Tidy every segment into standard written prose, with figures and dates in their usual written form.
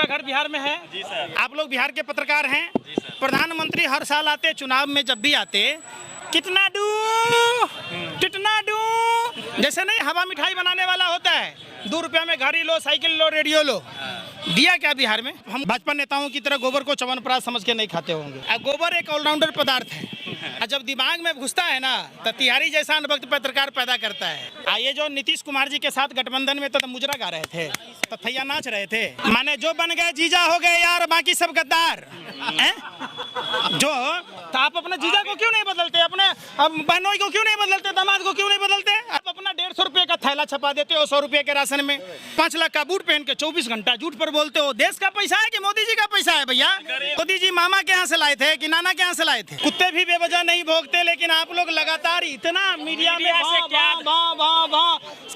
घर बिहार में है जी सर। आप लोग बिहार के पत्रकार हैं। जी सर। प्रधानमंत्री हर साल आते चुनाव में, जब भी आते कितना डू कितना डू, जैसे नहीं हवा मिठाई बनाने वाला होता है, 2 रुपया में घड़ी लो, साइकिल लो, रेडियो लो। दिया क्या बिहार में? हम भाजपा नेताओं की तरह गोबर को च्यवनप्राश समझ के नहीं खाते होंगे। गोबर एक ऑलराउंडर पदार्थ है, और जब दिमाग में घुसता है ना तो तिहारी जैसा अनभक्त पत्रकार पैदा करता है। ये जो नीतीश कुमार जी के साथ गठबंधन में तो मुजरा गा रहे थे, तथैया नाच रहे थे, माने जो बन गए जीजा हो गए यार, बाकी सब गद्दार हैं? जो तो आप अपने जीजा को क्यों नहीं बदलते, अपने बहनोई को क्यों नहीं बदलते, दामाद को क्यों नहीं बदलते? आप अपना 150 रुपये का थैला छपा देते हो 100 रुपये के राशन में, 5 लाख का बूट पहन के 24 घंटा झूठ पर बोलते हो। देश का पैसा है कि मोदी जी का पैसा है भैया? मोदी जी मामा के यहाँ से लाए थे कि नाना के यहाँ से लाए थे? कुत्ते भी बेवजह नहीं भोगते, लेकिन आप लोग लगातार इतना मीडिया में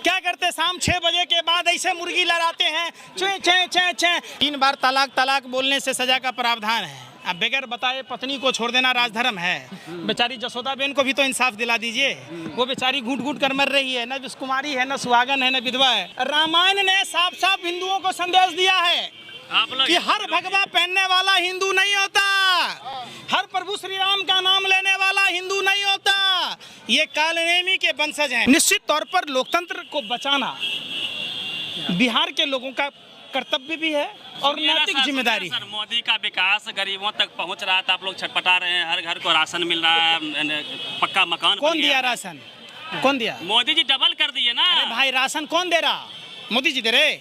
क्या करते? शाम 6 बजे के बाद ऐसे मुर्गी लड़ाते हैं, चे चे चे चे। 3 बार तलाक तलाक बोलने से सजा का प्रावधान है। अब बगैर बताए पत्नी को छोड़ देना राजधर्म है। बेचारी जसोदा बेन को भी तो इंसाफ दिला दीजिए, वो बेचारी घूट घूट कर मर रही है, न विषकुमारी है, न सुहागन है, न विधवा है। रामायण ने साफ साफ हिंदुओं को संदेश दिया है कि हर भगवा पहनने वाला हिंदू नहीं होता, हर प्रभु श्री राम का नाम लेने वाला हिंदू नहीं होता, ये कालनेमी के वंशज हैं। निश्चित तौर पर लोकतंत्र को बचाना बिहार के लोगों का कर्तव्य भी है और नैतिक जिम्मेदारी है। मोदी का विकास गरीबों तक पहुंच रहा था, आप लोग छटपटा रहे हैं, हर घर को राशन मिल रहा है, पक्का मकान। कौन दिया राशन? कौन दिया? मोदी जी डबल कर दिए ना। अरे भाई राशन कौन दे रहा? मोदी जी दे रहे?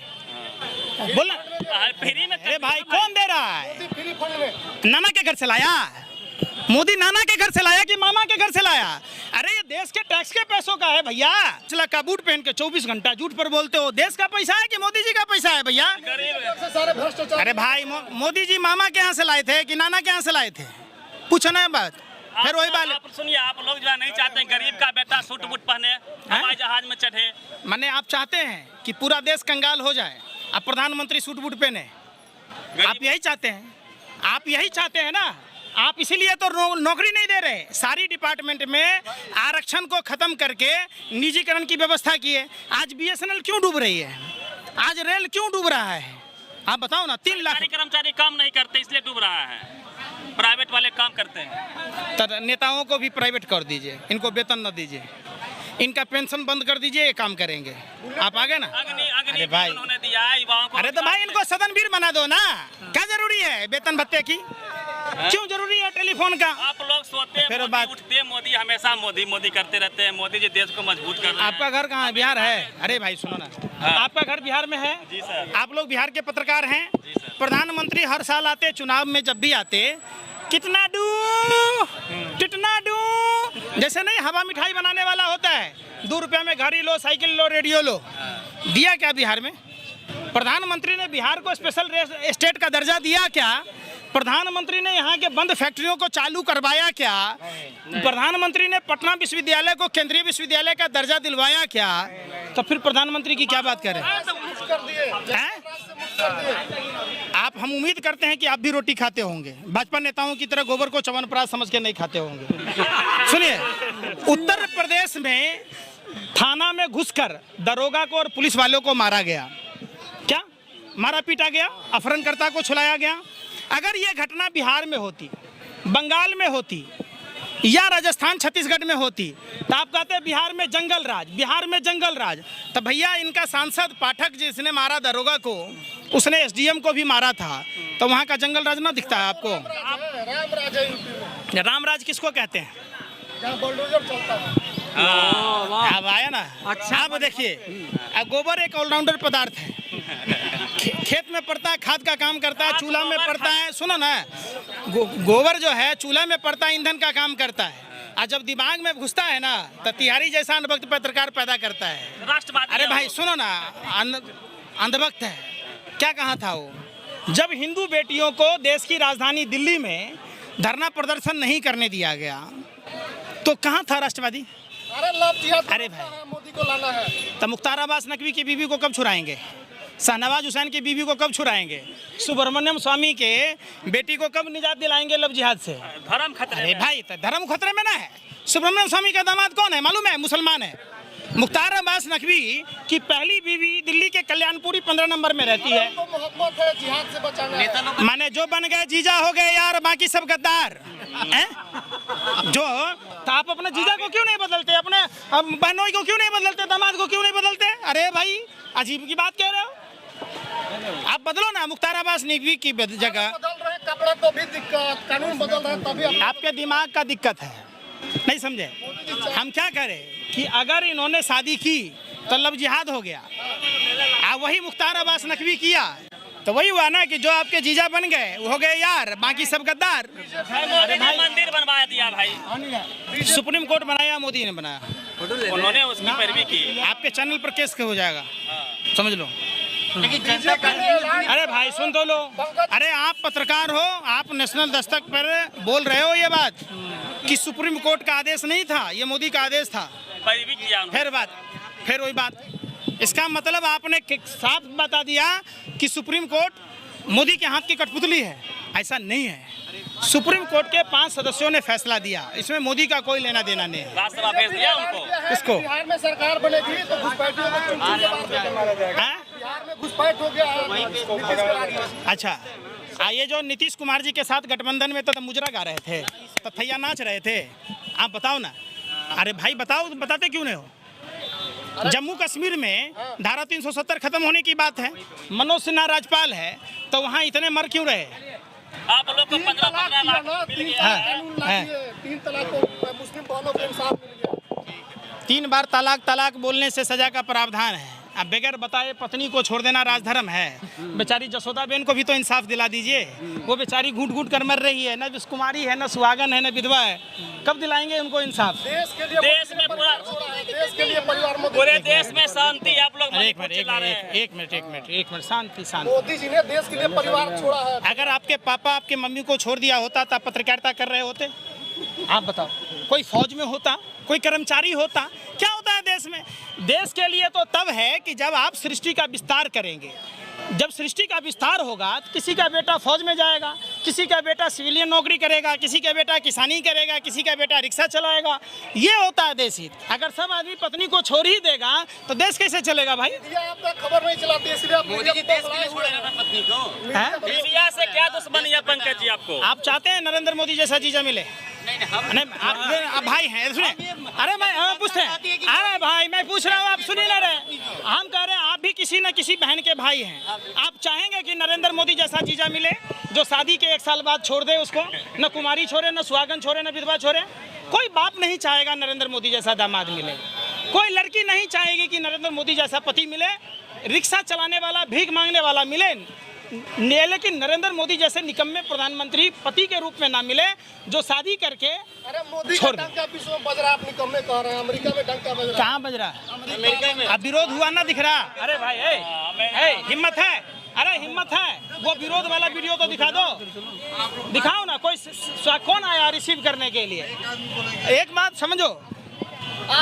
बोलना फ्री में। अरे भाई कौन दे रहा है? नाना के घर से लाया मोदी? नाना के घर से लाया कि मामा के घर से लाया? अरे ये देश के टैक्स के पैसों का है भैया। चला का बूट पहन के 24 घंटा झूठ पर बोलते हो। देश का पैसा है कि मोदी जी का पैसा है भैया? अरे भाई मोदी जी मामा के यहाँ से लाए थे कि नाना के यहाँ से लाए थे? पूछो ना बात, फिर वही बात। सुनिए, आप लोग जो नहीं चाहते गरीब का बेटा सूट बूट पहने, हवाई जहाज में चढ़े। माने आप चाहते हैं कि पूरा देश कंगाल हो जाए, अब प्रधानमंत्री सूट बूट पहने? आप यही चाहते हैं? आप यही चाहते हैं ना? आप इसीलिए तो नौकरी नहीं दे रहे। सारी डिपार्टमेंट में आरक्षण को खत्म करके निजीकरण की व्यवस्था की है। आज BSNL क्यों डूब रही है? आज रेल क्यों डूब रहा है? आप बताओ ना। 3 लाख कर्मचारी काम नहीं करते इसलिए डूब रहा है, प्राइवेट वाले काम करते हैं। तो नेताओं को भी प्राइवेट कर दीजिए, इनको वेतन न दीजिए, इनका पेंशन बंद कर दीजिए, ये काम करेंगे। आप आगे ना। अरे भाई उन्होंने दिया है युवाओं को। अरे तो भाई इनको सदनवीर बना दो ना। क्या जरूरी है वेतन भत्ते की? क्यों जरूरी है टेलीफोन का? आप लोग सोते फिर मोदी बात उठते, मोदी हमेशा मोदी मोदी करते रहते हैं। मोदी जी देश को मजबूत कर रहे हैं। आपका घर कहाँ है? बिहार है? अरे भाई सुनो ना, आपका घर बिहार में है। जी सर। आप लोग बिहार के पत्रकार हैं। जी सर। प्रधानमंत्री हर साल आते चुनाव में, जब भी आते कितना डू, जैसे नहीं हवा मिठाई बनाने वाला होता है, 2 रुपया में घड़ी लो, साइकिल लो, रेडियो लो। दिया क्या बिहार में? प्रधानमंत्री ने बिहार को स्पेशल स्टेट का दर्जा दिया क्या? प्रधानमंत्री ने यहाँ के बंद फैक्ट्रियों को चालू करवाया क्या? प्रधानमंत्री ने पटना विश्वविद्यालय को केंद्रीय विश्वविद्यालय का दर्जा दिलवाया क्या? तो फिर प्रधानमंत्री की क्या बात करें? आप हम उम्मीद करते हैं कि आप भी रोटी खाते होंगे, भाजपा नेताओं की तरह गोबर को च्यवनप्राश समझ के नहीं खाते होंगे। सुनिए, उत्तर प्रदेश में थाना में घुसकर दरोगा को और पुलिस वालों को मारा गया। क्या मारा पीटा गया? अपहरणकर्ता को छुड़ाया गया। अगर ये घटना बिहार में होती, बंगाल में होती या राजस्थान छत्तीसगढ़ में होती तो आप कहते बिहार में जंगल राज, बिहार में जंगल राज। तो भैया इनका सांसद पाठक जिसने मारा दरोगा को, उसने SDM को भी मारा था, तो वहाँ का जंगल राज ना दिखता है आपको? राम राज किसको कहते हैं? अब आया ना। अच्छा अब देखिए, गोबर एक ऑलराउंडर पदार्थ है, खेत में पड़ता है, खाद का काम करता है, चूल्हा में पड़ता है। सुनो ना, गोबर जो है चूल्हा में पड़ता है, ईंधन का काम करता है, और जब दिमाग में घुसता है ना तो तिहारी जैसा अनभक्त पत्रकार पैदा करता है। राष्ट्रवादी। अरे भाई सुनो ना, अंधभक्त है। क्या कहा था वो? जब हिंदू बेटियों को देश की राजधानी दिल्ली में धरना प्रदर्शन नहीं करने दिया गया तो कहाँ था राष्ट्रवादी? अरे भाई मोदी को लाना है। तो मुख्तार अब्बास नकवी की बीवी को कब छुड़ाएंगे? शाहनवाज हुसैन की बीवी को कब छुड़ाएंगे? सुब्रमण्यम स्वामी के बेटी को कब निजात दिलाएंगे लव जिहाद से? धर्म खतरे अरे भाई तो धर्म खतरे में ना है। सुब्रमण्यम स्वामी का दामाद कौन है मालूम है? मुसलमान है। मुख्तार अब्बास नकवी की पहली बीवी दिल्ली के कल्याणपुरी 15 नंबर में रहती है। मोहब्बत है, जिहाद से बचाना है। माने जो बन गए जीजा हो गए यार, बाकी सब गद्दार हैं? जो तो आप अपने जीजा को क्यों नहीं बदलते, अपने बहनों को क्यों नहीं बदलते, दामाद को क्यों नहीं बदलते? अरे भाई अजीब की बात कह रहे हो, आप बदलो ना मुख्तार अब्बास नकवी की जगह। बदल रहे कपड़ा तो भी दिक्कत, कानून बदल रहे तभी। आपके दिमाग का दिक्कत है, नहीं समझे? हम क्या करें कि अगर इन्होंने शादी की तो लब जिहाद हो गया, वही मुख्तार अब्बास नकवी किया तो वही हुआ ना कि जो आपके जीजा बन गए वो हो गए यार, बाकी सब गद्दार। मोदी ने मंदिर बनवा दिया भाई, सुप्रीम कोर्ट बनाया, मोदी ने बनाया, उन्होंने उसकी पैरवी की। आपके चैनल पर केस हो जाएगा, समझ लो। अरे अरे भाई सुन तो लो, अरे आप पत्रकार हो, आप नेशनल दस्तक पर बोल रहे हो ये बात कि सुप्रीम कोर्ट का आदेश नहीं था, ये मोदी का आदेश था। पैरवी किया उन्होंने। फिर वही बात, इसका मतलब आपने साफ बता दिया कि सुप्रीम कोर्ट मोदी के हाथ की कठपुतली है। ऐसा नहीं है, सुप्रीम कोर्ट के 5 सदस्यों ने फैसला दिया, इसमें मोदी का कोई लेना देना नहीं है। राज्यसभा भेज दिया उनको। किसको? बिहार में सरकार बनेगी तो घुसपैठ होगा। हैं? बिहार में घुसपैठ हो गया। अच्छा, ये जो नीतीश कुमार जी के साथ गठबंधन में तो मुजरा गा रहे थे, तथैया नाच रहे थे, आप बताओ ना। अरे भाई बताओ, बताते क्यों नहीं हो? जम्मू कश्मीर में धारा 370 खत्म होने की बात है, मनोज सिन्हा राज्यपाल है, तो वहाँ इतने मर क्यों रहे? आप लोग को 15-15 लाख मिल गया है। 3 तलाक को मुस्लिम बहनों को इंसाफ मिल गया। 3 बार तलाक बोलने से सजा का प्रावधान है। अब बगैर बताए पत्नी को छोड़ देना राजधर्म है। बेचारी जसोदा बेन को भी तो इंसाफ दिला दीजिए, वो बेचारी घूट घूट कर मर रही है, न कुमारी है, न सुहागन है, न विधवा है, कब दिलाएंगे उनको इंसाफ? देश के लिए, देश में पूरा, देश के लिए परिवार में, पूरे देश में शांति। आप लोग एक मिनट शांति। मोदी जी ने देश के लिए परिवार छोड़ा है। अगर आपके पापा आपके मम्मी को छोड़ दिया होता तो आप पत्रकारिता कर रहे होते? आप बताओ, कोई फौज में होता, कोई कर्मचारी होता, क्या होता है देश में? देश के लिए तो तब है कि जब आप सृष्टि का विस्तार करेंगे। जब सृष्टि का विस्तार होगा तो किसी का बेटा फौज में जाएगा, किसी का बेटा सिविलियन नौकरी करेगा, किसी का बेटा किसानी करेगा, किसी का बेटा रिक्शा चलाएगा। ये होता है देश हित। अगर सब आदमी पत्नी को छोड़ ही देगा तो देश कैसे चलेगा भाई? आपका खबर नहीं चलाती, इसलिए आप मोदी जी देश के लिए छोड़ रहे ना पत्नी को। मीडिया से क्या दुश्मनी है पंकज जी आपको? आप चाहते हैं नरेंद्र मोदी जैसा जीजा मिले? नहीं, आप भाई हैं, सुने। अरे मैं पूछते हैं, अरे भाई मैं पूछ रहा हूँ, आप सुनिए ना रहे। हम कह रहे हैं आप भी किसी न किसी बहन के भाई हैं, आप चाहेंगे कि नरेंद्र मोदी जैसा जीजा मिले जो शादी के 1 साल बाद छोड़ दे उसको, न कुमारी छोड़े, न सुहागन छोड़े, न विधवा छोड़े? कोई बाप नहीं चाहेगा नरेंद्र मोदी जैसा दामाद मिले, कोई लड़की नहीं चाहेगी कि नरेंद्र मोदी जैसा पति मिले, रिक्शा चलाने वाला, भीख मांगने वाला मिले, लेकिन नरेंद्र मोदी जैसे निकम्मे प्रधानमंत्री पति के रूप में ना मिले जो शादी करके। अरे मोदी का डंका विश्व में बज रहा है, आप निकम्मे कह रहे हैं। अमेरिका में डंका बज रहा है। कहाँ बज रहा है? अमेरिका में। अब विरोध हुआ ना, दिख रहा? अरे भाई हिम्मत है, अरे हिम्मत है, वो विरोध वाला वीडियो तो दिखा दो, दिखाओ ना। कोई कौन आया रिसीव करने के लिए? एक बात समझो,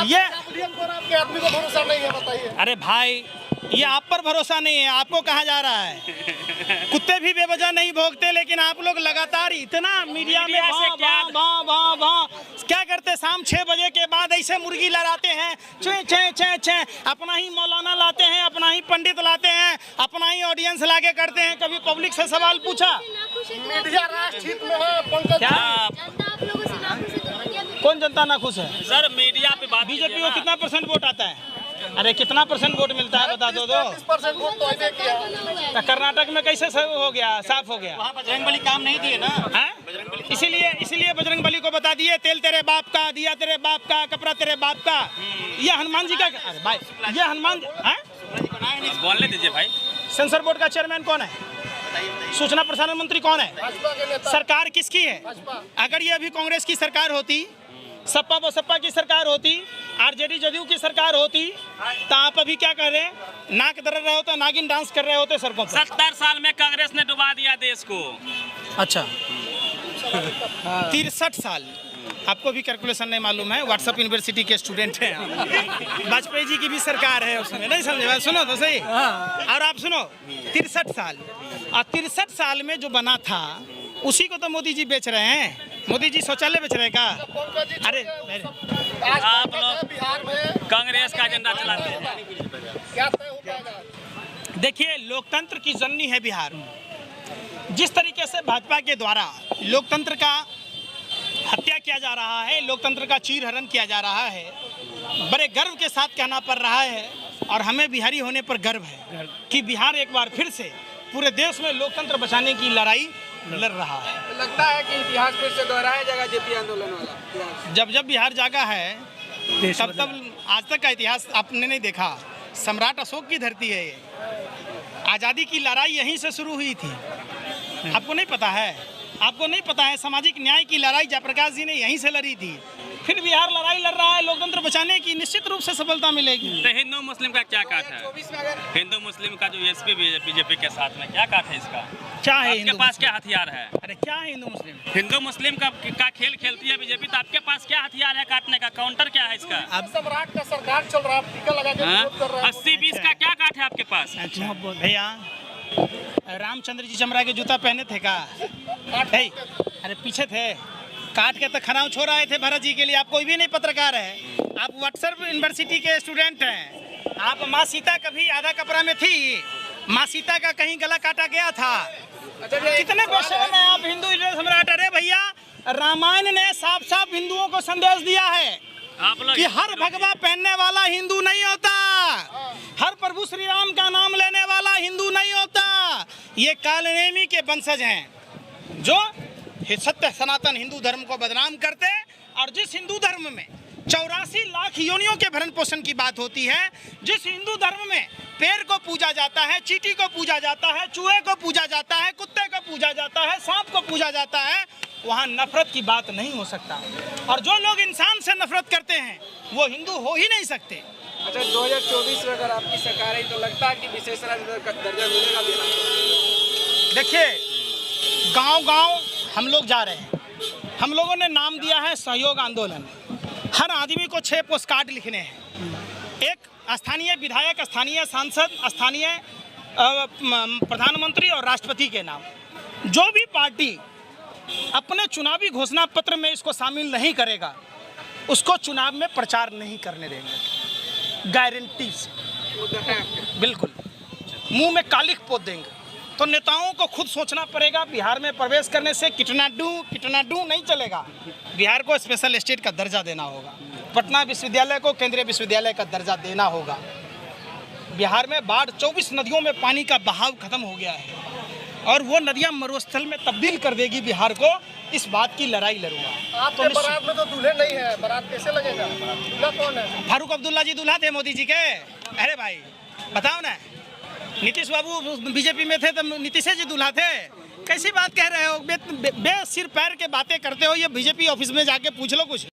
ये आपके आदमी को भरोसा नहीं है, बताइए। अरे भाई ये आप पर भरोसा नहीं है, आपको कहा जा रहा है। कुत्ते भी बेवजह नहीं भोगते, लेकिन आप लोग लगातार इतना मीडिया में क्या करते? शाम 6 बजे के बाद ऐसे मुर्गी लड़ाते हैं, चे अपना ही मौलाना लाते हैं, अपना ही पंडित लाते हैं, अपना ही ऑडियंस लाके करते हैं। कभी पब्लिक से सवाल पूछा? मीडिया राष्ट्र हित में है पंकज। कौन जनता ना खुश है? सर मीडिया पे बात। बीजेपी को कितना % वोट आता है? अरे कितना % वोट मिलता है बता दो। 30% वोट तो ऐसे किया। कर्नाटक में कैसे हो गया, साफ हो गया? वहाँ बजरंगबली काम नहीं दिए ना। इसीलिए बजरंगबली को बता दिए, तेल तेरे बाप का, दिया तेरे बाप का, कपड़ा तेरे बाप का। ये हनुमान जी का, अरे भाई ये हनुमान बोलने दीजिए भाई। सेंसर बोर्ड का चेयरमैन कौन है? सूचना प्रसारण मंत्री कौन है? भाजपा के नेता। सरकार किसकी है? अगर ये अभी कांग्रेस की सरकार होती, सपा बसपा की सरकार होती, आरजेडी जदयू की सरकार होती, तो आप अभी क्या कर रहे हैं? नाक दर्द रहे होते, नागिन डांस कर रहे होते सड़कों पर। 70 साल में कांग्रेस ने डुबा दिया देश को। अच्छा 63 साल, आपको भी कैलकुलेशन नहीं मालूम है, व्हाट्सएप यूनिवर्सिटी के स्टूडेंट हैं। वाजपेयी जी की भी सरकार है उसमें, नहीं समझे? सुनो तो सही। और आप सुनो, 63 साल, और 63 साल में जो बना था उसी को तो मोदी जी बेच रहे हैं। मोदी जी शौचालय बेच रहे का? पंकज जी अरे आज आप बैठक लोग है बिहार में, कांग्रेस का एजेंडा चलाते हैं। क्या तय हो पाएगा? देखिए, लोकतंत्र की जननी है बिहार। जिस तरीके से भाजपा के द्वारा लोकतंत्र का हत्या किया जा रहा है, लोकतंत्र का चीरहरण किया जा रहा है, बड़े गर्व के साथ कहना पड़ रहा है और हमें बिहारी होने पर गर्व है कि बिहार एक बार फिर से पूरे देश में लोकतंत्र बचाने की लड़ाई लड़ रहा है। लगता है कि इतिहास फिर से दोहराया जाएगा जेपी आंदोलन वाला इतिहास। जब जब बिहार जागा है तब तब आज तक का इतिहास आपने नहीं देखा। सम्राट अशोक की धरती है ये। आज़ादी की लड़ाई यहीं से शुरू हुई थी। आपको नहीं पता है? आपको नहीं पता है? सामाजिक न्याय की लड़ाई जयप्रकाश जी ने यहीं से लड़ी थी। फिर बिहार लड़ाई लड़ रहा है लोकतंत्र बचाने की, निश्चित रूप से सफलता मिलेगी। तो हिंदू मुस्लिम का क्या काट है? 24 में अगर हिंदू मुस्लिम का जो एसपी बीजेपी के साथ में क्या काट है इसका? क्या है आपके हिंदू पास क्या हथियार है? अरे क्या है हिंदू मुस्लिम? हिंदू मुस्लिम का खेल खेलती है बीजेपी, तो आपके पास क्या हथियार है काटने का? काउंटर क्या है इसका? अब सम्राट का सरकार चल रहा है, टीका लगा के विरोध कर रहा है। 80-20 का क्या काट है आपके पास? अच्छा भैया, रामचंद्र जी चमड़ा के जूता पहने थे का? हे, अरे पीछे थे, काट के तो खनाव छोड़ आए थे भरत जी के लिए। आप कोई भी नहीं पत्रकार है, आप व्हाट्सएप यूनिवर्सिटी के स्टूडेंट हैं। आप माँ सीता कभी आधा कपड़ा में थी? माँ सीता का कहीं गला काटा गया था? अच्छा ये कितने बेशर्म हैं आप हिंदू सम्राट। अरे भैया, रामायण ने साफ साफ हिंदुओं को संदेश दिया है आप लोग कि हर भगवा पहनने वाला हिंदू नहीं होता, हर प्रभु श्री राम का नाम लेने वाला हिंदू नहीं होता। ये कालनेमी के वंशज हैं जो सत्य सनातन हिंदू धर्म को बदनाम करते। और जिस हिंदू धर्म में 84 लाख योनियों के भरण पोषण की बात होती है, जिस हिंदू धर्म में पेड़ को पूजा जाता है, चींटी को पूजा जाता है, चूहे को पूजा जाता है, कुत्ते को पूजा जाता है, सांप को पूजा जाता है, वहाँ नफरत की बात नहीं हो सकता। और जो लोग इंसान से नफरत करते हैं वो हिंदू हो ही नहीं सकते। अच्छा 2024 में अगर आपकी सरकार है तो लगता है कि विशेष राज्य का दर्जा मिलेगा बिहार को? देखिए, गांव-गांव हम लोग जा रहे हैं। हम लोगों ने नाम दिया है सहयोग आंदोलन। हर आदमी को 6 पोस्ट कार्ड लिखने हैं। एक स्थानीय विधायक, स्थानीय सांसद, स्थानीय प्रधानमंत्री और राष्ट्रपति के नाम। जो भी पार्टी अपने चुनावी घोषणा पत्र में इसको शामिल नहीं करेगा उसको चुनाव में प्रचार नहीं करने देंगे, गारंटी से, मुद्दा है आपके। बिल्कुल मुंह में कालिख पोत देंगे। तो नेताओं को खुद सोचना पड़ेगा। बिहार में प्रवेश करने से कितना डू नहीं चलेगा। बिहार को स्पेशल स्टेट का दर्जा देना होगा, पटना विश्वविद्यालय को केंद्रीय विश्वविद्यालय का दर्जा देना होगा। बिहार में बाढ़, 24 नदियों में पानी का बहाव खत्म हो गया है और वो नदियां मरुस्थल में तब्दील कर देगी बिहार को। इस बात की लड़ाई लड़ूंगा। आपके बारात में तो दूल्हे नहीं है, बारात कैसे लगेगा? दूल्हा कौन है? फारूक अब्दुल्ला जी दूल्हा थे मोदी जी के। अरे भाई बताओ ना, नीतीश बाबू बीजेपी में थे तो नीतीश जी दूल्हा थे? कैसी बात कह रहे हो? सिर पैर के बातें करते हो। ये बीजेपी ऑफिस में जाके पूछ लो कुछ।